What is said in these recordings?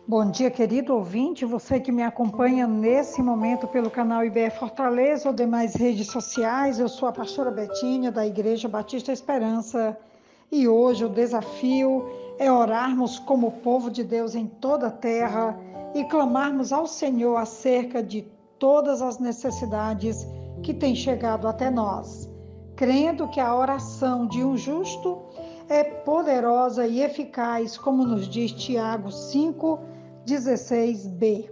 Bom dia, querido ouvinte, você que me acompanha nesse momento pelo canal IBE Fortaleza ou demais redes sociais. Eu sou a pastora Betinha, da Igreja Batista Esperança, e hoje o desafio é orarmos como povo de Deus em toda a terra e clamarmos ao Senhor acerca de todas as necessidades que têm chegado até nós, crendo que a oração de um justo é poderosa e eficaz, como nos diz Tiago 5:16b.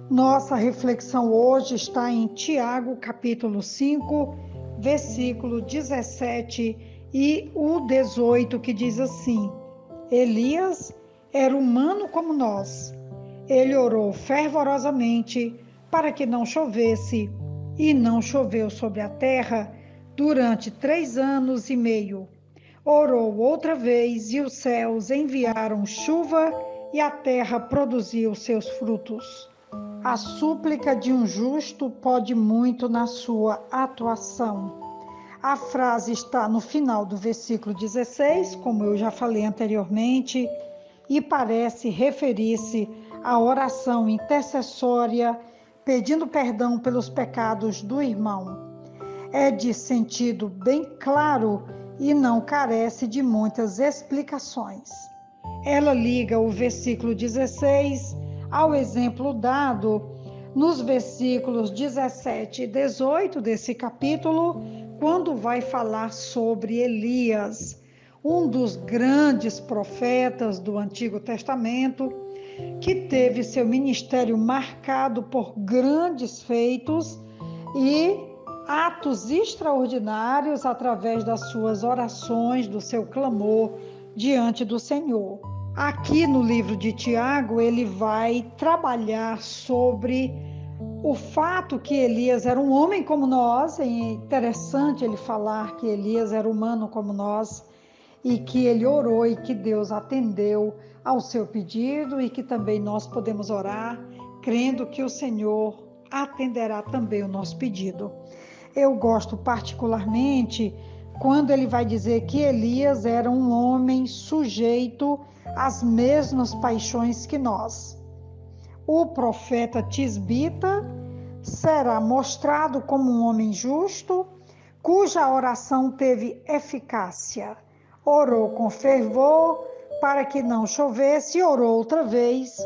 Nossa reflexão hoje está em Tiago, capítulo 5, versículo 17 e o 18, que diz assim: Elias era humano como nós. Ele orou fervorosamente para que não chovesse, e não choveu sobre a terra durante 3 anos e meio. Orou outra vez, e os céus enviaram chuva, e a terra produziu seus frutos. A súplica de um justo pode muito na sua atuação. A frase está no final do versículo 16, como eu já falei anteriormente, e parece referir-se à oração intercessória, pedindo perdão pelos pecados do irmão. É de sentido bem claro e não carece de muitas explicações. Ela liga o versículo 16 ao exemplo dado nos versículos 17 e 18 desse capítulo, quando vai falar sobre Elias, um dos grandes profetas do Antigo Testamento, que teve seu ministério marcado por grandes feitos e atos extraordinários através das suas orações, do seu clamor diante do Senhor. Aqui no livro de Tiago, ele vai trabalhar sobre o fato que Elias era um homem como nós. É interessante ele falar que Elias era humano como nós, e que ele orou e que Deus atendeu ao seu pedido, e que também nós podemos orar, crendo que o Senhor atenderá também o nosso pedido. Eu gosto particularmente quando ele vai dizer que Elias era um homem sujeito às mesmas paixões que nós. O profeta Tisbita será mostrado como um homem justo, cuja oração teve eficácia. Orou com fervor para que não chovesse, orou outra vez,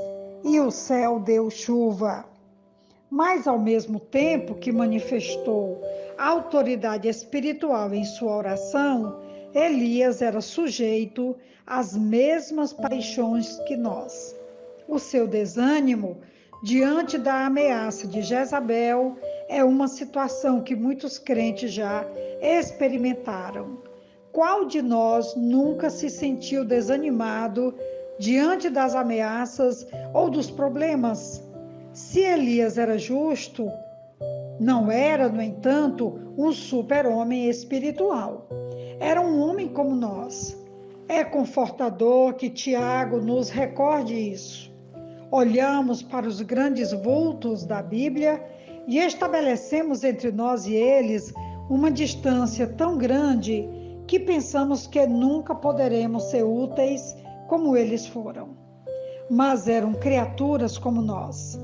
e o céu deu chuva. Mas, ao mesmo tempo que manifestou autoridade espiritual em sua oração, Elias era sujeito às mesmas paixões que nós. O seu desânimo diante da ameaça de Jezabel é uma situação que muitos crentes já experimentaram. Qual de nós nunca se sentiu desanimado diante das ameaças ou dos problemas? Se Elias era justo, não era, no entanto, um super-homem espiritual. Era um homem como nós. É confortador que Tiago nos recorde isso. Olhamos para os grandes vultos da Bíblia e estabelecemos entre nós e eles uma distância tão grande que pensamos que nunca poderemos ser úteis como eles foram. Mas eram criaturas como nós.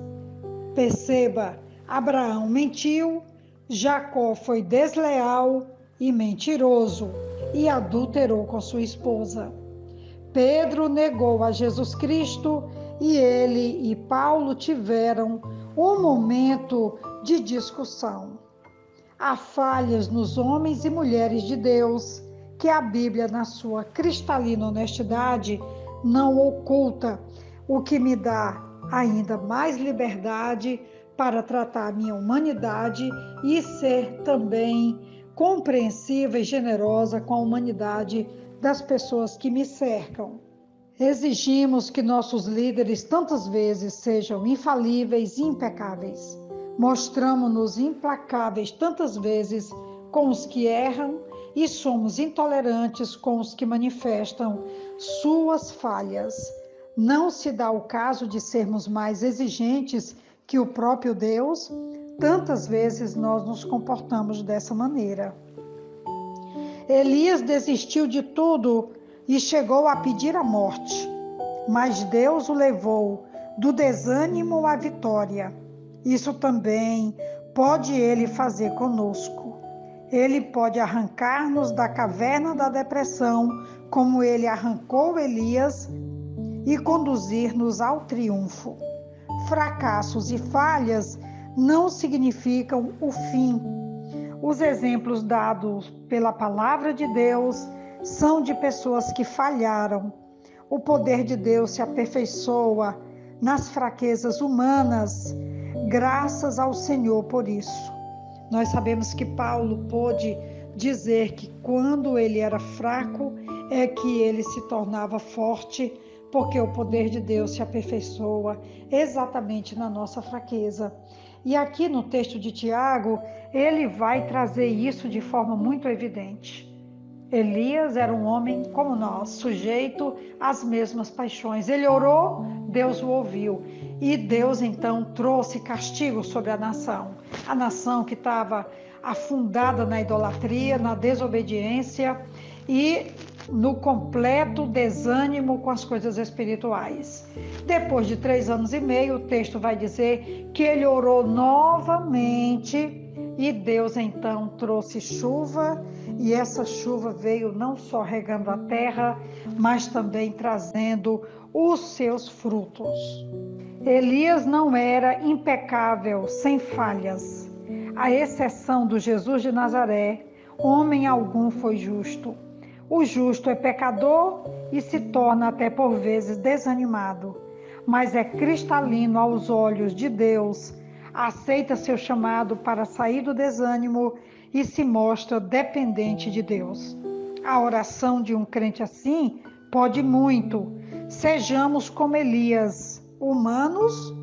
Perceba, Abraão mentiu, Jacó foi desleal e mentiroso e adulterou com sua esposa. Pedro negou a Jesus Cristo e ele e Paulo tiveram um momento de discussão. Há falhas nos homens e mulheres de Deus que a Bíblia, na sua cristalina honestidade, não oculta, o que me dá ainda mais liberdade para tratar a minha humanidade e ser também compreensiva e generosa com a humanidade das pessoas que me cercam. Exigimos que nossos líderes tantas vezes sejam infalíveis e impecáveis. Mostramos-nos implacáveis tantas vezes com os que erram e somos intolerantes com os que manifestam suas falhas. Não se dá o caso de sermos mais exigentes que o próprio Deus? Tantas vezes nós nos comportamos dessa maneira. Elias desistiu de tudo e chegou a pedir a morte. mas Deus o levou do desânimo à vitória. Isso também pode Ele fazer conosco. Ele pode arrancar-nos da caverna da depressão, como Ele arrancou Elias, e conduzir-nos ao triunfo. Fracassos e falhas não significam o fim. Os exemplos dados pela palavra de Deus são de pessoas que falharam. O poder de Deus se aperfeiçoa nas fraquezas humanas, graças ao Senhor por isso. Nós sabemos que Paulo pôde dizer que quando ele era fraco é que ele se tornava forte, porque o poder de Deus se aperfeiçoa exatamente na nossa fraqueza. E aqui no texto de Tiago, ele vai trazer isso de forma muito evidente. Elias era um homem como nós, sujeito às mesmas paixões. Ele orou, Deus o ouviu. E Deus então trouxe castigo sobre a nação que estava afundada na idolatria, na desobediência e no completo desânimo com as coisas espirituais. Depois de 3 anos e meio, o texto vai dizer que ele orou novamente e Deus então trouxe chuva, e essa chuva veio não só regando a terra, mas também trazendo os seus frutos. Elias não era impecável, sem falhas. À exceção do Jesus de Nazaré, homem algum foi justo. O justo é pecador e se torna até por vezes desanimado, mas é cristalino aos olhos de Deus, aceita seu chamado para sair do desânimo e se mostra dependente de Deus. A oração de um crente assim pode muito. Sejamos como Elias, humanos,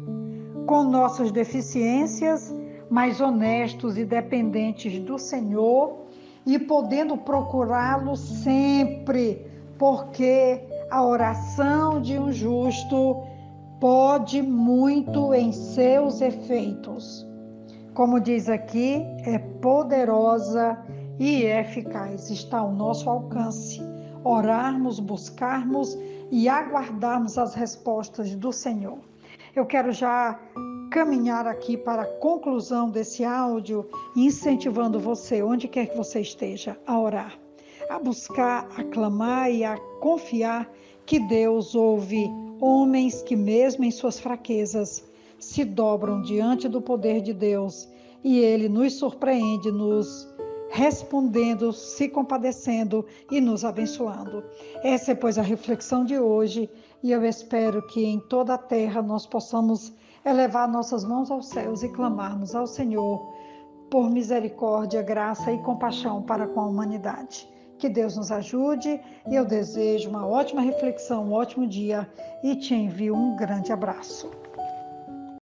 com nossas deficiências, mas honestos e dependentes do Senhor e podendo procurá-lo sempre, porque a oração de um justo pode muito em seus efeitos. Como diz aqui, é poderosa e eficaz. Está ao nosso alcance orarmos, buscarmos e aguardarmos as respostas do Senhor. Eu quero já caminhar aqui para a conclusão desse áudio, incentivando você, onde quer que você esteja, a orar, a buscar, a clamar e a confiar que Deus ouve homens que mesmo em suas fraquezas se dobram diante do poder de Deus e Ele nos surpreende, nos respondendo, se compadecendo e nos abençoando. Essa é, pois, a reflexão de hoje e eu espero que em toda a terra nós possamos elevar nossas mãos aos céus e clamarmos ao Senhor por misericórdia, graça e compaixão para com a humanidade. Que Deus nos ajude e eu desejo uma ótima reflexão, um ótimo dia e te envio um grande abraço.